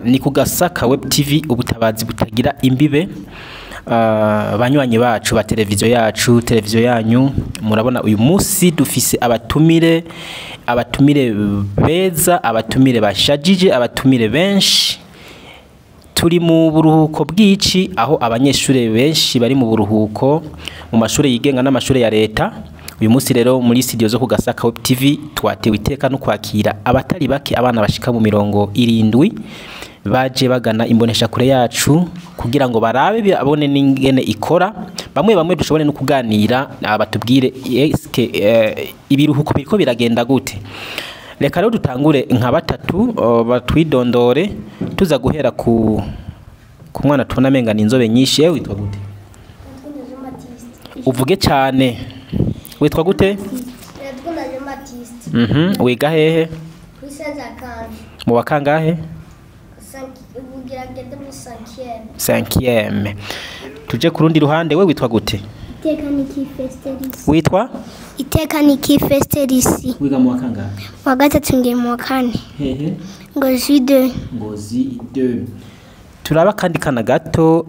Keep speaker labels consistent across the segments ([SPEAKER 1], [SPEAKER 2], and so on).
[SPEAKER 1] ni KUGASAKA WEB TV ubutabazi butagira imbibe. Banywanyi bacu ba televiziyo yacu, televiziyo yanyu, murabona uyu munsi dufise abatumire beza, abatumire bashajije, abatumire benshi. Turi mu buruhuko bw'ici aho abanyeshure benshi bari mu buruhuko mu mashure yigenga n'amashure ya leta. Uyu munsi rero muri studio zo KUGASAKA WEB TV twatewe iteka no kwakira abatari bake, abana bashika mu 70 baje bagana imboneshakure yacu kugira ngo barabe abone n'ingene ikora. Bamwe dushobore no kuganira abatubwire eske ibiruhuko biriko biragenda gute. Reka rero dutangure nka batatu batwidondore, tuza guhera ku mwana tubona menga n'inzobe nyinshi. Witwa gute? Uvuge cyane. Witwa gute? Wiga hehe? Mu wakangahe? 5e. Tuje ku rundi ruhande, we witwa gute? Witwa?
[SPEAKER 2] Itekaniki Festerisi.
[SPEAKER 1] Wiga mu wakangahe?
[SPEAKER 2] Wa gatatu ngiye mu kane.
[SPEAKER 1] Hehe.
[SPEAKER 2] Ngozi 2.
[SPEAKER 1] Ngozi 2. Turaba kandi kana gato,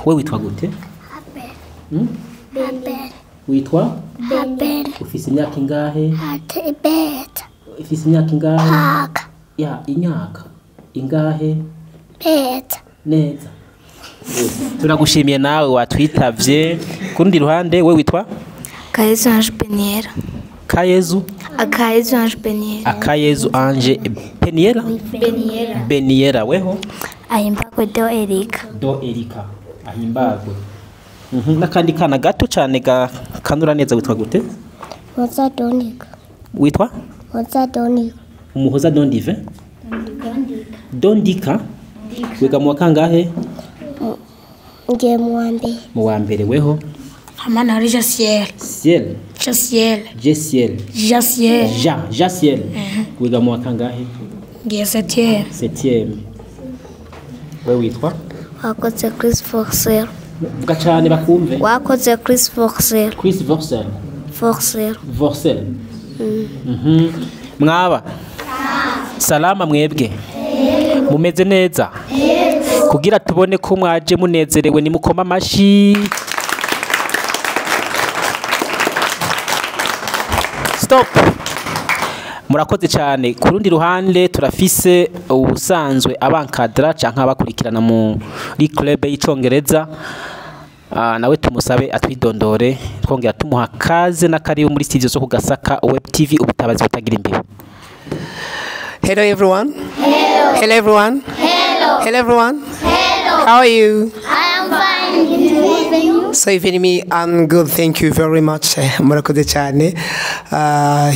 [SPEAKER 1] we witwa gute?
[SPEAKER 2] Abel.
[SPEAKER 1] Witwa?
[SPEAKER 2] Abel.
[SPEAKER 1] Ufise imyaka ingahe?
[SPEAKER 2] Beta.
[SPEAKER 1] Ufise imyaka ingahe?
[SPEAKER 2] Haka.
[SPEAKER 1] Ya, imyaka ingahe?
[SPEAKER 2] Beta.
[SPEAKER 1] Neza. Turagushimiye nawe watwitavye. Kurundi ruhande, we witwa?
[SPEAKER 3] Akayezu Ange Peniera.
[SPEAKER 1] Kayezu?
[SPEAKER 3] Akayezu Ange Peniera.
[SPEAKER 1] Akayezu Ange Peniera? Beniera, weho?
[SPEAKER 3] Ahimbagwe Do Erika.
[SPEAKER 1] Do Erika. Ahimbagwe. Nakandi kana gato cyane kanura neza, witwa gute?
[SPEAKER 2] Muhoza Donika.
[SPEAKER 1] Witwa?
[SPEAKER 2] Muhoza Donika.
[SPEAKER 1] Umuhoza Dondive? Dondika. Wiga mu wakangahe?
[SPEAKER 2] Ngiye mu wa mbere.
[SPEAKER 1] Mu wa mbere, weho?
[SPEAKER 3] Hamana hari Jasiel.
[SPEAKER 1] Ciel.
[SPEAKER 3] Jasiel.
[SPEAKER 1] Jasiel.
[SPEAKER 3] Jasiel.
[SPEAKER 1] Jasiel. Wiga mu wakangahe?
[SPEAKER 3] Ngiye 7e.
[SPEAKER 1] 7e. We witwa?
[SPEAKER 2] Wakoze Chris Forcer.
[SPEAKER 1] Vuga cyane bakumve.
[SPEAKER 2] Wakoze Chris Forcer.
[SPEAKER 1] Chris Forcer. Forcer. Mwaba? Salama mwebwe? Mumeze neza? Kugira tubone ko mwaje munezerewe ni mukoma amashi. Stop. Murakoze cyane. Kurundi ruhande turafise ubusanzwe abankadra canka abakurikirana muri club y'icongereza. Nawe tumusabe atwidondore twongera tumuha kaze n'akaribu muri studio zo KUGASAKA WEB TV ubutabazi butagira imbibe.
[SPEAKER 4] Hello everyone. Hello everyone. Hello everyone. How are you?
[SPEAKER 2] I am fine.
[SPEAKER 4] So even me, I'm good. Thank you very much. Murakoze cyane.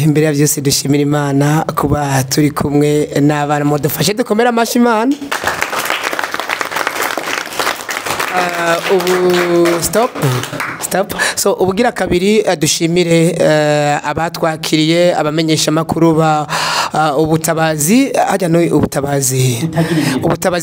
[SPEAKER 4] Imbere ya byose dushimira Imana kuba turi kumwe n'abana modufashe dukomera amashi Imana. Stop. So ubugira kabiri dushimire abatwakiriye abamenyesha makuru ba ubutabazi hajya no ubutabazi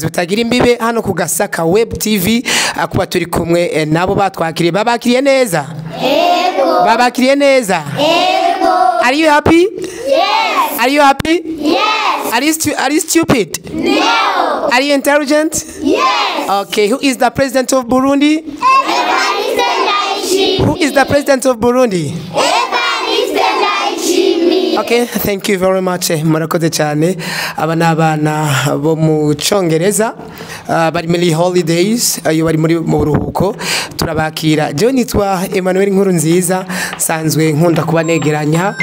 [SPEAKER 4] butagira imbibe hano KUGASAKA WEB TV akuba turi kumwe nabo batwakiriye babakiriye neza. Yego. Babakiriye neza. Yego. Are you happy? Yes. Are you happy? Yes. Are you stupid? No. Are you intelligent? Yes. Okay, who is the president of Burundi? Who is the president of Burundi? Okay, thank you very much. Murakoze cyane. Abana bo mu Congereza bari muri holidays, ayo bari muri mu buruhuko turabakira. Je nitwa Emmanuel Nkuru nziza, sanzwe nkunda kubanegeranya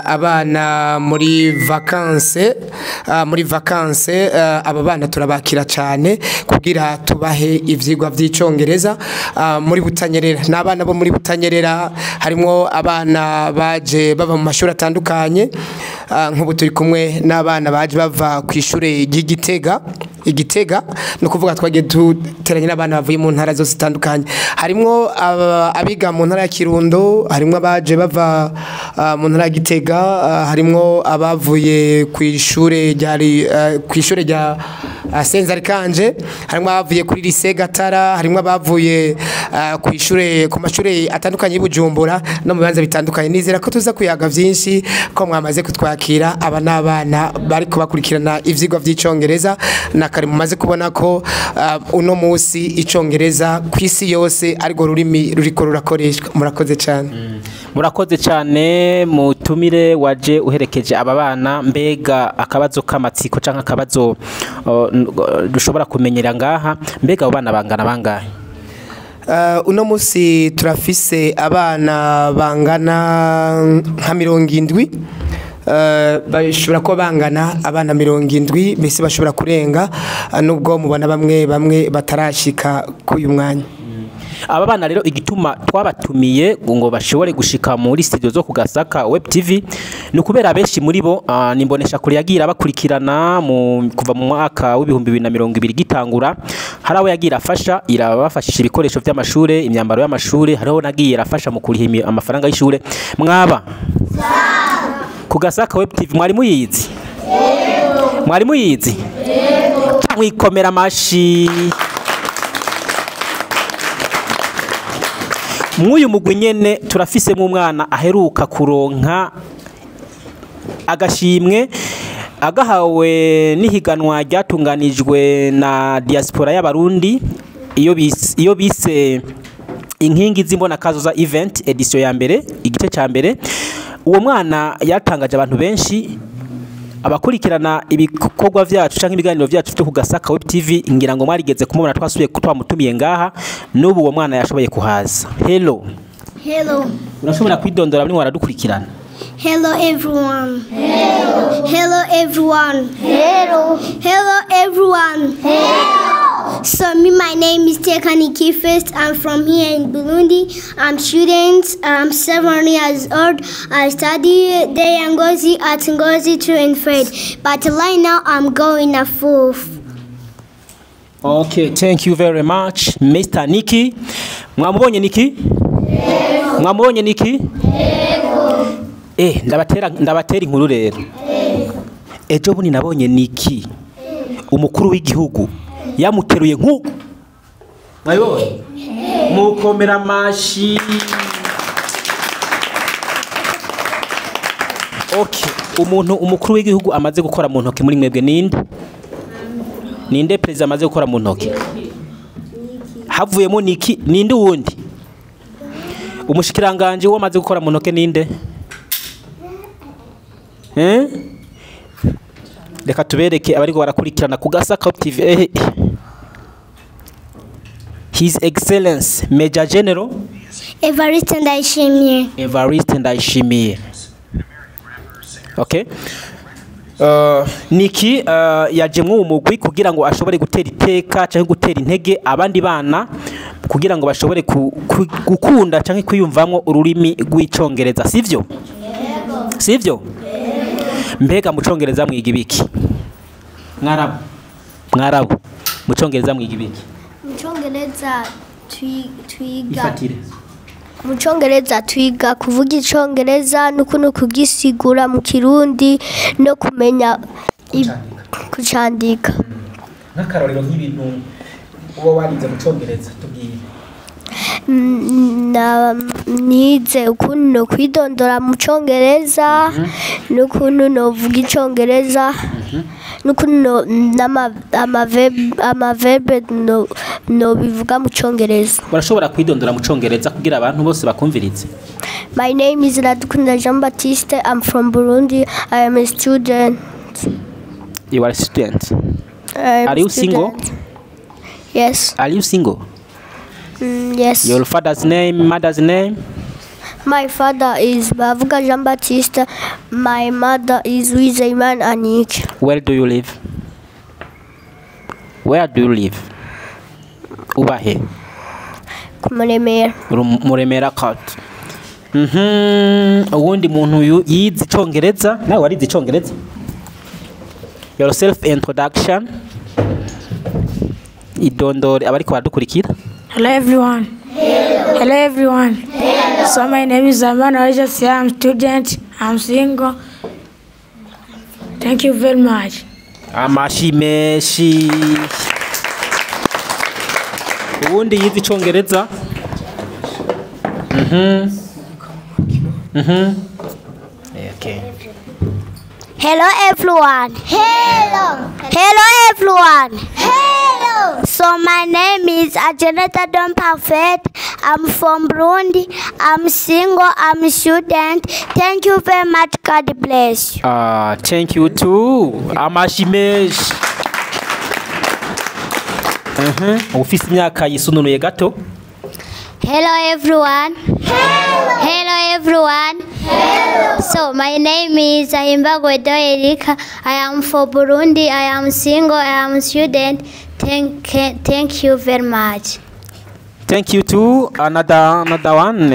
[SPEAKER 4] abana muri vacances, aba bana turabakira cyane kugira tubahe ivyigwa vy'icongereza muri Butanyerera. N'abana bo muri Butanyerera harimo abana baje bava mu mashuri atandukanye, nk'ubu turi kumwe n'abana baje bava ku ishure ry'Igitega. No kuvuga twagiye duteranye n'abana bavuye mu ntara zose zitandukanye. Harimo abiga mu ntara ya Kirundo, harimo abaje bava mu ntara ya Gitega, harimo abavuye ku ishure rya Senzarikanje, harimo abavuye kuri lycée Gatara, harimo abavuye ku mashure atandukanye y'Ubujumbura no mu bibanza bitandukanye. Nizera ko tuza kuyaga vyinshi ko mwamaze kutwakira aba n'abana bari kubakurikirana ivyigwa vy'icongereza na kare mumaze kubona ko uno musi icongereza kwisi yose ariko rurimi ruriko rurakoreshwa. Murakoze cyane.
[SPEAKER 1] Murakoze cyane mutumire waje uherekeje aba bana. Mbega akabazo k'amatsiko canka akabazo dushobora kumenyera ngaha, mbega abo bana bangana bangahe?
[SPEAKER 4] Uno musi turafise abana bangana nka 70. Bashobora ko bangana abana 70 mbese bashobora kurenga nubwo mubona bamwe batarashika ku uyu mwanya.
[SPEAKER 1] Aba bana rero igituma twabatumiye ngo bashobore gushika muri studio zo KUGASAKA Web TV ni kubera benshi muri bo nimboneshakure yagira bakurikirana kuva mu mwaka w'2020 gitangura. Hari abo yagira afasha irabafashisha ibikoresho by'amashure, imyambaro y'amashure, hariho nagiye afasha mu kuriha amafaranga y'ishure. Mwaba KUGASAKA Web TV mwari muyizi? Mwari muyizi? Mwikomera amashi. Mwuyu mugwi nyene turafise mu mwana aheruka kuronka agashimwe agahawe n'ihiganwa ryatunganijwe na diaspora y'abarundi iyo bise inkingi z'imbona kazo za event edition ya mbere igice ca mbere. Uwo mwana yatangaje abantu benshi abakurikirana ibikorwa vyacu canke ibiganiro vyacu byo KUGASAKA Web TV. Ngira ngo mwarigeze kumubona twasubiye twamutumiye ngaha n'ubu uwo mwana yashoboye kuhaza. Hello.
[SPEAKER 2] Hello.
[SPEAKER 1] Urashobora kwidondora bamwe waradukurikirana?
[SPEAKER 2] Hello everyone. Hello. Hello everyone. Hello. Hello everyone. Hello. So my name is Tekani Kifest. I'm from here in Burundi. I'm student. I'm 7 years old. I study there in Ngozi at Ngozi 2 and 3. But right now I'm going at 4th.
[SPEAKER 1] Okay, thank you very much, Mr. Nikki. Mwamubonye Nikki? Yego. Mwamubonye Nikki? Yego. Ndabatera inkuru rero. Ejo buni nabonye Nikki umukuru w'igihugu yamuteruye nk'uko. Mwabonye? Mukomera amashi. Okay, umukuru w'igihugu amaze gukora mu ntoke muri mwebwe ninde? Ninde president amaze gukora mu ntoke? Havuyemo Nikki, ninde wundi? Umushikiranganje wo amaze gukora mu ntoke ninde? Reka tubereke abariko barakurikirana KUGASAKA Web TV. His Excellence Major General
[SPEAKER 2] Evariste Ndayishimiye.
[SPEAKER 1] Evariste Ndayishimiye. Okay. Nikki yaje mu mugwi kugira ngo ashobore gutera iteka cyangwa gutera intege abandi bana kugira ngo bashobore gukunda cyangwa kwiyumvamo ururimi rw'icongereza. Sivyo? Sivyo? Mbega mu congereza mwiga ibiki? Mwarabu. Mu congereza mwiga ibiki?
[SPEAKER 2] Mu congereza twiga.
[SPEAKER 1] Ifatire.
[SPEAKER 2] Mu congereza twiga kuvuga icongereza n'ukuntu kugisigura mu kirundi no kumenya kucandika.
[SPEAKER 1] N'akarorero nk'ibintu uwo warize mu congereza tubwire.
[SPEAKER 2] Nize ukuntu no kwidondora mu congereza n'ukuntu no vuga icongereza n'ukuntu amaverbe no bivuga mu congereza.
[SPEAKER 1] Barashobora kwidondora mu congereza kugira abantu bose bakumvirize?
[SPEAKER 2] My name is Radukunda Jean Baptiste. I'm from Burundi. I am a student.
[SPEAKER 1] You are a student? Are you single?
[SPEAKER 2] Yes.
[SPEAKER 1] Are you single?
[SPEAKER 2] Yes.
[SPEAKER 1] Your father's name, mother's name?
[SPEAKER 2] My father is Bavuga Jean Baptiste. My mother is Wizayman Anik.
[SPEAKER 1] Where do you live? Where do you live? Ubahe?
[SPEAKER 2] Muremera.
[SPEAKER 1] Muremera Court. Uwundi muntu yize icongereza? Nawe warize icongereza? Your self introduction. Idondore abariko baradukurikira.
[SPEAKER 3] Hello everyone. Hello. Hello everyone. Hello. So my name is Abana. I'm a student. I'm single. Thank you very much.
[SPEAKER 1] Amashi meshi. Ubundi yize icongereza? Okay.
[SPEAKER 2] Hello everyone. Hello. Hello everyone. Hello. So my name is Ajaneta Don Perfect. I'm from Burundi. I'm single. I'm a student. Thank you very much. God bless you.
[SPEAKER 1] Thank you too. Amashimesh. Ufise imyaka yisununuye gato.
[SPEAKER 2] Hello everyone. Hello. Hello everyone. Hello. So my name is Bagendeye Erika. I am from Burundi. I am single. I am a student. Thank you very much.
[SPEAKER 1] Thank you too. Another one.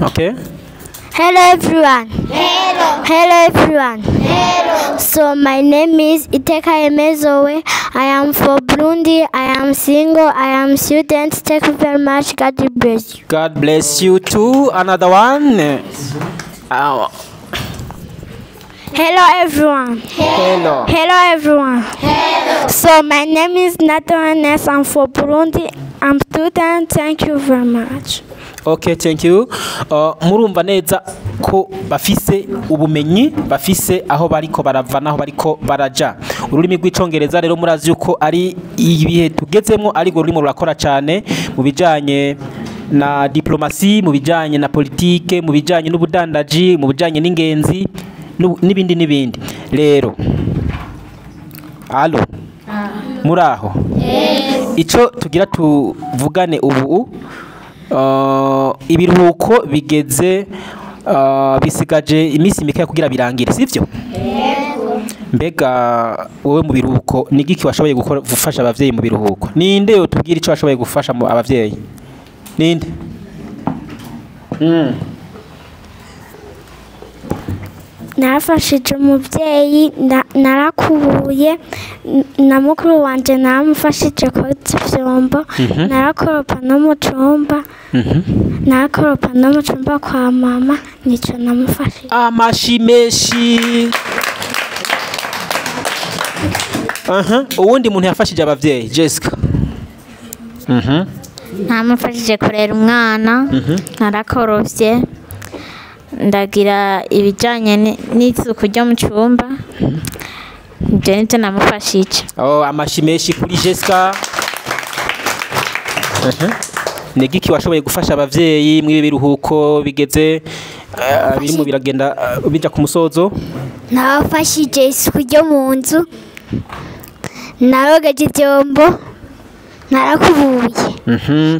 [SPEAKER 1] Okay.
[SPEAKER 2] Hello everyone. Hello. Hello everyone. Hello. So my name is Iteka Emezowe. I am from Burundi. I am single. I am student. Thank you very much. God bless you.
[SPEAKER 1] God bless you too. Another one.
[SPEAKER 2] Hello everyone.
[SPEAKER 1] Hello.
[SPEAKER 2] Hello everyone. Hello. So my name is Nathan. I'm from Burundi. I'm student. Thank you very much.
[SPEAKER 1] Okay, thank you. Murumva neza ko bafise ubumenyi, bafise aho bariko barava naho bariko baraja. Ururimi rw'icongereza rero murazi yuko ari ibihe tugezemo, ari go rurimo rurakora cyane mu bijanye na diplomasi, mu bijanye na politike, mu bijanye n'ubudandaji, mu bijanye n'ingenzi n'ibindi. Rero Allo. Muraho. Ico tugira tuvugane ubu ibiruhuko bigeze bisigaje iminsi mike kugira birangire sivyo? Mbega wowe mu biruhuko nigiki washoboye gufasha abavyeyi mu biruhuko? Ninde yo tubwira ico washoboye gufasha mu abavyeyi? Ninde?
[SPEAKER 2] Nafashije umubyeyi narakubuye na mukuru wanje namufashije koza ivyombo narakoropa no mu cumba narakoropa no mu cumba kwa mama nico namufashije.
[SPEAKER 1] Amashimeshi. Uwundi muntu yafashije abavyeyi Jessica?
[SPEAKER 5] Namufashije kurera umwana narakorovye ndagira ibijanye n'isuku ryo mu cyumba je nite namufashije.
[SPEAKER 1] Amashimeshi kuri Jessica. Nigiki washoboye gufasha abavyeyi mwibe biruhuko bigeze birimo biragenda bija ku musozo?
[SPEAKER 2] Nabafashije isuku ryo mu nzu narogeje ivyombo narakubuye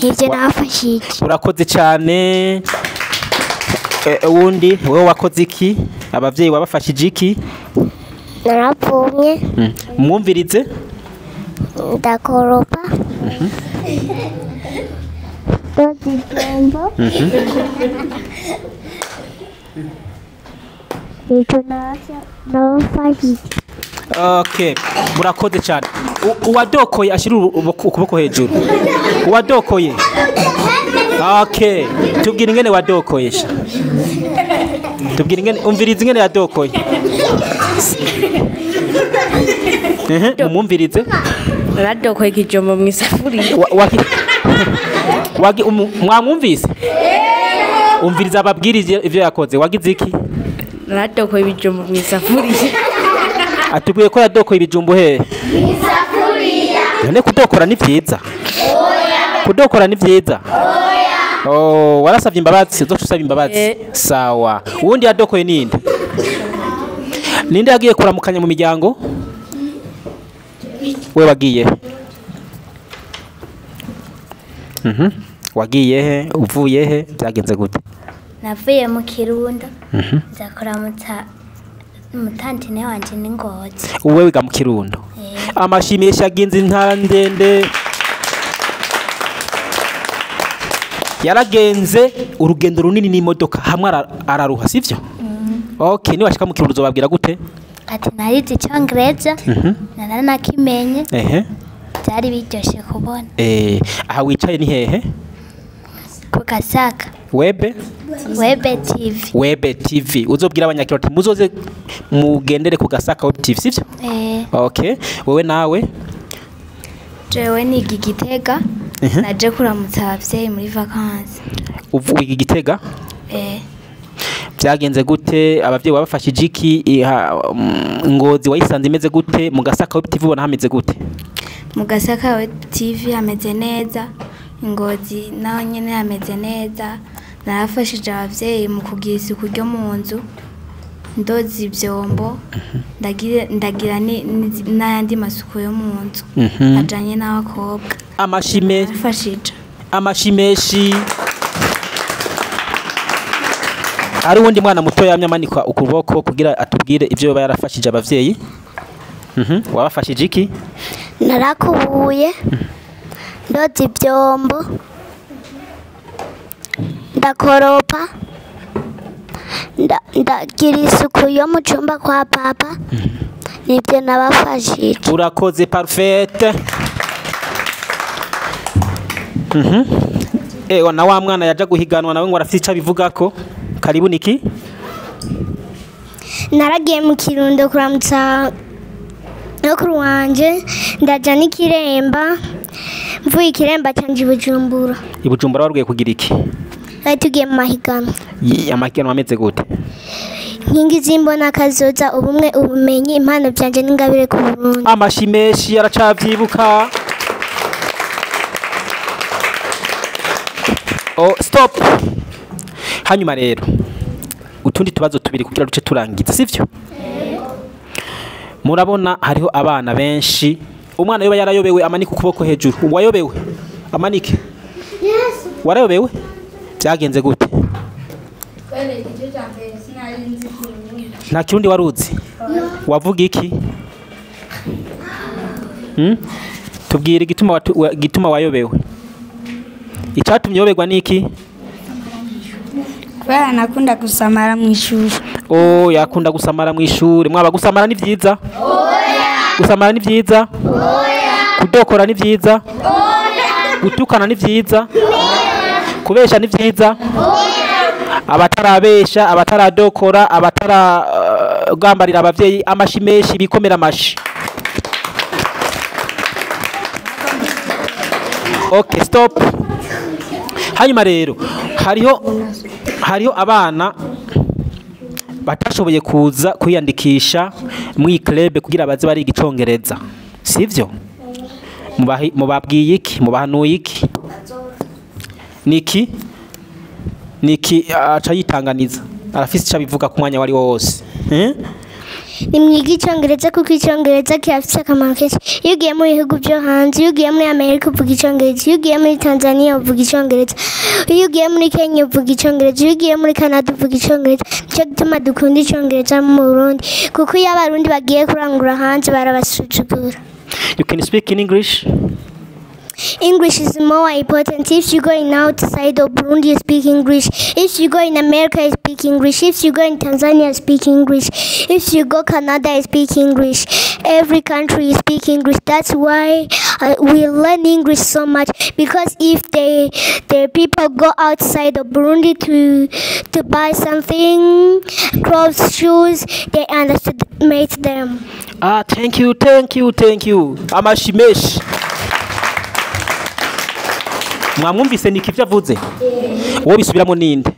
[SPEAKER 2] ivyo nabafashije.
[SPEAKER 1] Urakoze cyane. Uwundi wewe wakoze iki? Abavyeyi wabafashije iki?
[SPEAKER 2] Narapomye.
[SPEAKER 1] Mwumvirize?
[SPEAKER 2] Ndakoropa. Ivyombo. Icyo nabafashije.
[SPEAKER 1] Okay, murakoze cyane. Uwadokoye ashira ukuboko hejuru. Uwadokoye. Okay, tubwira ingene wadokoyesha. Tubwira ingene umvirize ingene yadokoye. Umumvirize.
[SPEAKER 3] Naradokoye kijombo mu isafuriya.
[SPEAKER 1] Mwamwumvise? Umviriza ababwirije ivyo yakoze. Wagize iki?
[SPEAKER 3] Naradokoye ibijumbo mu isafuriya.
[SPEAKER 1] Atubwiye ko yadokoye ibijumbo he? Isafuriya. None kudokora ni vyiza? Oya. Kudokora ni vyiza? Oya. Warasavye imbabazi, uzosaba imbabazi. Sawa. Uwundi yadokoye ninde? Ninde yagiye kuramukanya mu miryango? We wagiye? Wagiye he? Uvuye he? Byagenze gute?
[SPEAKER 2] Navuye mu Kirundo. Nzakora mutantine wanje n'ingozi.
[SPEAKER 1] Uwe wiga mu Kirundo? Amashimisha aginze intara ndende. Yaragenze urugendo runini n'imodoka hamwe araruha sivyo? Okay, ni washika mu Kirundo uzobabwira gute?
[SPEAKER 2] Ati narize icongereza naranakimenye. Byari biryoshe kubona.
[SPEAKER 1] Aha wicaye ni hehe?
[SPEAKER 2] KUGASAKA
[SPEAKER 1] Web
[SPEAKER 2] TV.
[SPEAKER 1] Web TV. Uzobwira abanyakiroti muzoze mugendere KUGASAKA Web TV sivyo? Okay, wewe nawe?
[SPEAKER 5] Jewe ni Gitega.
[SPEAKER 3] naje kuramutsa abavyeyi muri vacances.
[SPEAKER 1] uvuye igitega byagenze gute abavyeyi babafashije iki Ngozi wayisanze imeze gute mu Gasaka Web TV ubona hameze gute
[SPEAKER 3] Mu Gasaka Web TV hameze neza, Ngozi naho nyene hameze neza. Narafashije abavyeyi mu kugira isuku ryo mu nzu, ndoza ivyombo, ndagira n'ayandi masuku yo mu nzu ajanye n'abakobwa.
[SPEAKER 1] Amashimeshi ari wundi mwana muto yamye amanikwa ukuboko kugira atubwire ivyo baba yarafashije abavyeyi. Wabafashije iki?
[SPEAKER 2] Narakubuye, ndoza ivyombo, ndakoropa, ndagira isuku yo mu cumba kwa papa. Nibyo nabafashije.
[SPEAKER 1] Urakoze parfaite. Na wa mwana yaja guhiganwa nawe ngo arafite ico bivugako. Karibu niki?
[SPEAKER 2] Naragiye mu Kirundo kuramutsa nokuru wanje, ndaja n'Ikiremba, mvuye Ikiremba canje Bujumbura.
[SPEAKER 1] Ibujumbura warugiye kugira iki?
[SPEAKER 2] Tugiye mu mahiganwa.
[SPEAKER 1] Amahiganwa ameze gute?
[SPEAKER 2] Nkingi zimbona kazoza ubumwe ubumenyi impano byanje n'ingabire ku Burundi.
[SPEAKER 1] Amashimeshi yaracavyibuka. Stop. Hanyuma rero utundi tubazo tubiri kugira duce turangiza sivyo? Murabona hariho abana benshi, umwana yoba yarayobewe amanika ukuboko hejuru. Wayobewe amanike?
[SPEAKER 2] Yes.
[SPEAKER 1] Warayobewe? Byagenze gute? Nta kirundi waruzi? Wavuga iki? Tubwire igituma wayobewe. Icyatumye yoberwa niki?
[SPEAKER 3] Kubera nakunda gusamara mu ishuri.
[SPEAKER 1] Yakunda gusamara mu ishuri. Mwaba gusamara ni vyiza? Gusamara ni vyiza? Kudokora ni vyiza? Gutukana ni vyiza? Kubesha ni vyiza? Abatarabesha, abataradokora, abataragambarira abavyeyi amashimeshi bikomera amashi. Okay, stop. Hanyuma rero hariho abana batashoboye kuza kwiyandikisha mu club kugira baze bari igicongereza. Sivyo? Mubabwiye iki? Mubahanuye iki? Niki aca yitanganiza. Arafise ico bivuga ku mwanya wari wose.
[SPEAKER 2] Nimwiga icongereza kuko icongereza kirafise akamaro kenshi. Iyo ugiye mu bihugu byo hanze, iyo ugiye muri Amerika uvuga icongereza, iyo ugiye muri Tanzania uvuga icongereza, iyo ugiye muri Kenya uvuga icongereza, iyo ugiye muri Canada uvuga icongereza. Nicyo gituma dukunda icongereza mu Burundi kuko iyo abarundi bagiye kurangura hanze barabasuzugura.
[SPEAKER 1] You can speak in English?
[SPEAKER 2] English is more important. If you go outside of Burundi, you speak English. If you go in America, you speak English. If you go in Tanzania, you speak English. If you go Canada, you speak English. Every country you speak English. That's why we learn English so much. Because if the people go outside of Burundi to buy something, clothes, shoes, they underestimate them.
[SPEAKER 1] Thank you. Amashimeshi. Mwamwumvise niki vyavuze? Wowe bisubiramo ninde?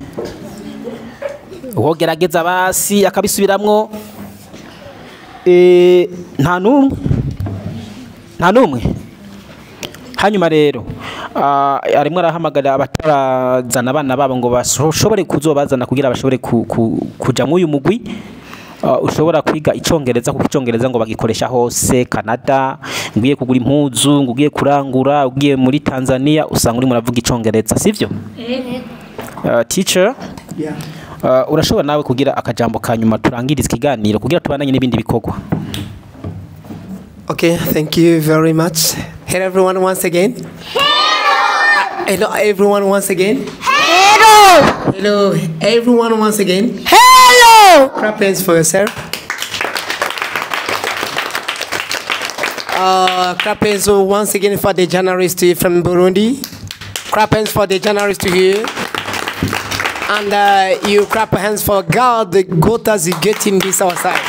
[SPEAKER 1] Wogerageza basi akabisubiramwo nta numwe. Hanyuma rero arimo arahamagara abatarazana abana babo ngo bashobore kuzobazana kugira bashobore kuja mu uyu mugwi. Ushobora kwiga icongereza kuko icongereza ngo bagikoresha hose. Canada ngiye kugura impuzu, ngiye kurangura, ugiye muri Tanzania usanga uri muravuga icongereza sivyo? Teacher, urashobora nawe kugira akajambo kanyuma turangiriza ikiganiro kugira tubandanye n'ibindi bikorwa.
[SPEAKER 4] Okay, thank you very much. Hello everyone once again. Hello everyone once again. Hello everyone once again. Clap hands for yourself. Clap hands once again for the journalist from Burundi. Clap hands for the journalist here. And you clap hands for God, the Gotas getting this outside.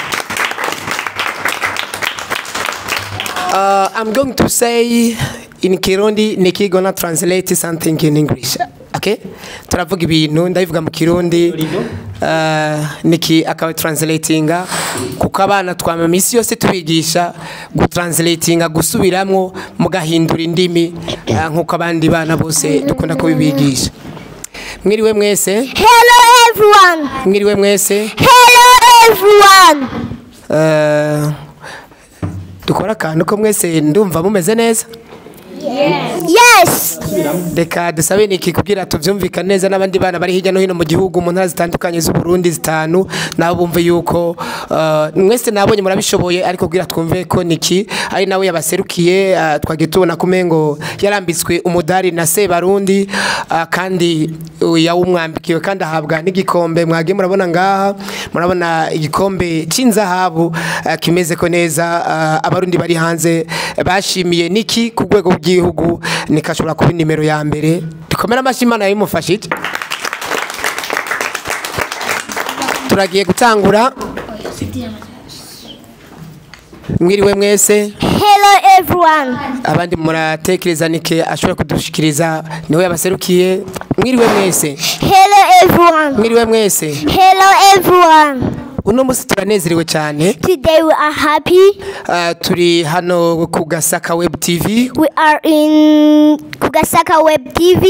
[SPEAKER 4] I'm going to say in Kirundi Nikki gonna translate something in English. Okay? Turavuga ibintu ndabivuga mu Kirundi. Nikki akaba translatinga kuko abana twama misi yose tubigisha gutranslatinga gusubiramwo mugahindura indimi nkuko abandi bana bose dukunda kubibigisha. Mwiriwe mwese.
[SPEAKER 2] Hello everyone.
[SPEAKER 4] Mwiriwe mwese.
[SPEAKER 2] Hello everyone.
[SPEAKER 4] Dukora kantu ko mwese ndumva mumeze neza.
[SPEAKER 2] Yes.
[SPEAKER 4] Reka dusabe Nikki kugira tuvyumvikane neza n'abandi bana bari hirya no hino mu gihugu mu ntara zitandukanye z'u Burundi zitanu nabo bumve yuko mwese nabonye murabishoboye ariko kugira twumve ko Nikki ari nawe yabaserukiye twagiye tubona kumengo yarambitswe umudari na Sebarundi kandi yawumwambikiwe kandi ahabwa n'igikombe mwage murabona ngaha murabona igikombe c'inzahabu kimeze ko neza abarundi bari hanze bashimiye Nikki ku rwego rw'igihugu nikashobora kuba nimero ya mbere dukomera amashimana yimufashije. Turagiye gutangura. Mwiriwe mwese.
[SPEAKER 2] Hello everyone.
[SPEAKER 4] Abandi muratekereza Nikki ashobora kudushikiriza niwe yabaserukiye. Mwiriwe mwese.
[SPEAKER 2] Hello everyone.
[SPEAKER 4] Mwiriwe mwese.
[SPEAKER 2] Hello everyone.
[SPEAKER 4] Uno musi turanezerewe cyane.
[SPEAKER 2] Today we are happy.
[SPEAKER 4] Turi hano KUGASAKA WEB TV.
[SPEAKER 2] We are in KUGASAKA WEB TV.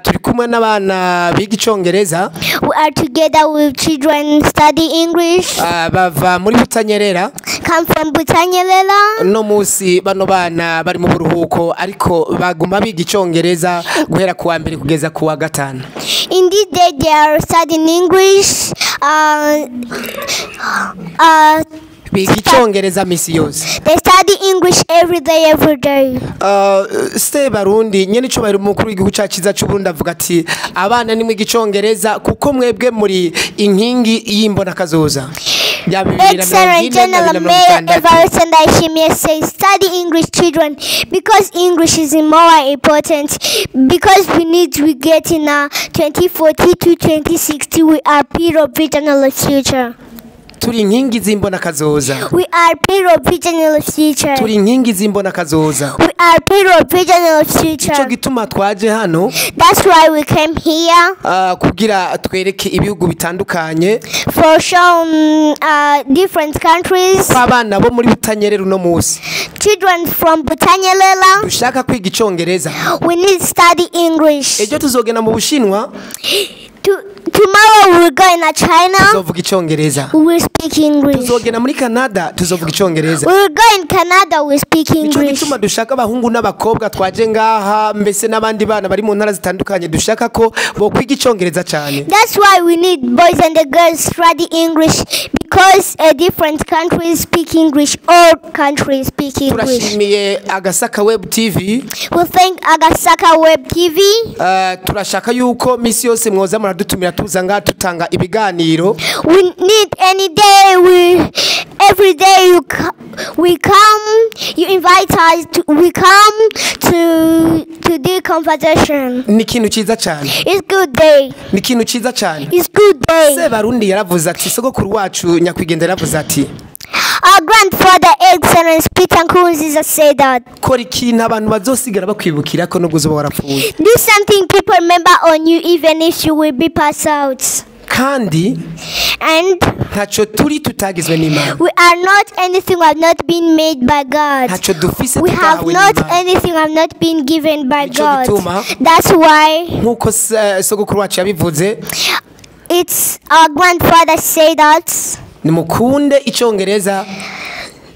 [SPEAKER 4] Turi kumwe n'abana biga icongereza.
[SPEAKER 2] We are together with children study English.
[SPEAKER 4] Bava muri Butanyerera.
[SPEAKER 2] Come from Butanyerera.
[SPEAKER 4] No musi bano bana bari mu buruhuko ariko baguma biga icongereza guhera kuwa mbere kugeza kuwa gatanu.
[SPEAKER 2] In this day they are studying English.
[SPEAKER 4] Biga icongereza misi yose.
[SPEAKER 2] They study English every day.
[SPEAKER 4] Sebarundi nyene ico bari mukuru w'igihugu caciza c'u Burundi avuga ati abana ni mwiga icongereza kuko mwebwe muri inkingi y'imbona kazoza.
[SPEAKER 2] Excellent General Mayor Everest Ndayishimiye says study English children because English is more important because we get in 2040 to 2060 we are pillar of regional future.
[SPEAKER 4] Turi inkingi z'imbona kazoza.
[SPEAKER 2] We are pillar of regional future.
[SPEAKER 4] Turi inkingi z'imbona kazoza.
[SPEAKER 2] We are pillar of regional future.
[SPEAKER 4] Ico gituma twaje hano.
[SPEAKER 2] That's why we came here.
[SPEAKER 4] Kugira twereke ibihugu bitandukanye.
[SPEAKER 2] For showing different countries.
[SPEAKER 4] Abana bo muri Butanyerera uno musi.
[SPEAKER 2] Children from Butanyerera.
[SPEAKER 4] Dushaka kwiga icongereza.
[SPEAKER 2] We need to study English.
[SPEAKER 4] Ejo tuzogenda mu Bushinwa.
[SPEAKER 2] Tomorrow we'll go in China.
[SPEAKER 4] Tuzovuga icongereza.
[SPEAKER 2] We will speak English.
[SPEAKER 4] Tuzogenda muri Canada tuzovuga icongereza.
[SPEAKER 2] We will go in Canada we speak English.
[SPEAKER 4] Ico gituma dushaka abahungu n'abakobwa twaje ngaha mbese n'abandi bana bari mu ntara zitandukanye dushaka ko bo kwiga icongereza cyane.
[SPEAKER 2] That's why we need boys and the girls study English because different countries speak English. All countries speak English.
[SPEAKER 4] Turashimiye KUGASAKA WEB TV.
[SPEAKER 2] We thank KUGASAKA WEB TV.
[SPEAKER 4] Turashaka yuko misi yose mwoza muradutumira tuza nga tutanga ibiganiro.
[SPEAKER 2] We need any day every day we come you invite us we come to do conversation.
[SPEAKER 4] Ni kintu ciza cyane.
[SPEAKER 2] It's good day.
[SPEAKER 4] Ni kintu ciza cyane.
[SPEAKER 2] It's good day.
[SPEAKER 4] Sebarundi yaravuze ati sogokuru wacu nyakwigendera yaravuze ati
[SPEAKER 2] Our grandfather excellence Peter Nkurunziza said that.
[SPEAKER 4] Kora ikintu abantu bazosigara bakwibukira ko nubwo uzoba warapfuye.
[SPEAKER 2] Do something people remember on you even if you will be passed out.
[SPEAKER 4] Kandi ntacyo turi tutagizwe n'Imana.
[SPEAKER 2] We are not anything we have not been made by God.
[SPEAKER 4] Ntacyo dufise
[SPEAKER 2] we have not anything we have not been given by God. That's why
[SPEAKER 4] nkuko sogokuru wacu yabivuze.
[SPEAKER 2] It's our grandfather said that.
[SPEAKER 4] Nimukunde icongereza.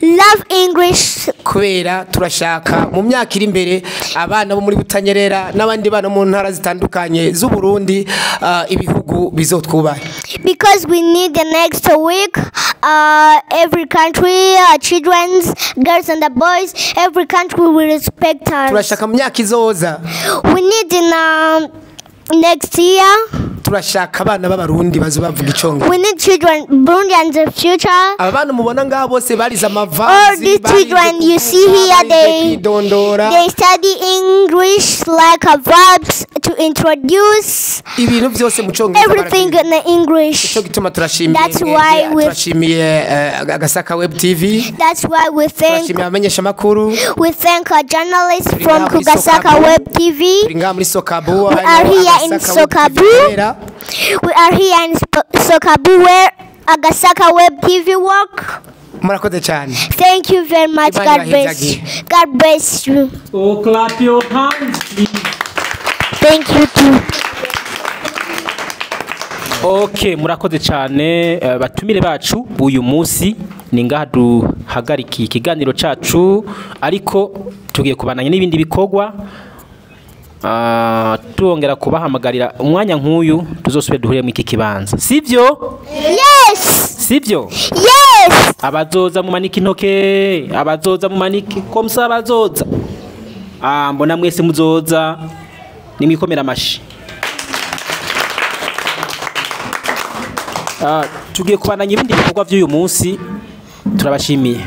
[SPEAKER 2] Love English.
[SPEAKER 4] Kubera turashaka mu myaka iri imbere abana bo muri Butanyerera n'abandi bana mu ntara zitandukanye z'u Burundi ibihugu bizotwubaha.
[SPEAKER 2] Because we need the next week every country children girls and the boys every country will respect us.
[SPEAKER 4] Turashaka mu myaka izoza.
[SPEAKER 2] We need in next year.
[SPEAKER 4] turashaka abana b'abarundi bavuga icongereza.
[SPEAKER 2] We need children, Burundians of future.
[SPEAKER 4] Abana mubona ngaho bose barize
[SPEAKER 2] All
[SPEAKER 4] amavanzi.
[SPEAKER 2] these children you see here, they study English like a verbs to introduce
[SPEAKER 4] ibintu byose mu congereza.
[SPEAKER 2] everything in the English.
[SPEAKER 4] Cyo gituma turashimiye.
[SPEAKER 2] That's why we
[SPEAKER 4] KUGASAKA Web TV.
[SPEAKER 2] That's why we thank
[SPEAKER 4] Turashimiye abamenyesha makuru.
[SPEAKER 2] we thank our journalists from KUGASAKA Web TV.
[SPEAKER 4] Turi ngaha muri Sokabu.
[SPEAKER 2] We are here in Sokabu. We are here in Sokabu where KUGASAKA Web TV work.
[SPEAKER 4] Murakoze cyane.
[SPEAKER 2] Thank you very much. God bless you. God bless you.
[SPEAKER 1] Oh, clap your hands, please.
[SPEAKER 2] Thank you too.
[SPEAKER 1] Okay, murakoze cyane batumire bacu uyu munsi ni ngaha duhagariki ikiganiro cacu ariko tugiye kubananya n'ibindi bikorwa tuongera kubahamagarira umwanya nk'uyu tuzosubira duhuriye mu iki kibanza sivyo?
[SPEAKER 2] Yes.
[SPEAKER 1] Sivyo?
[SPEAKER 2] Yes.
[SPEAKER 1] Abazoza mu maniki ntoke, abazoza mu maniki komsa abazoza. Mbona mwese muzoza nimwikomera amashi. Tugiye kubananya ibindi bikorwa by'uyu munsi turabashimiye.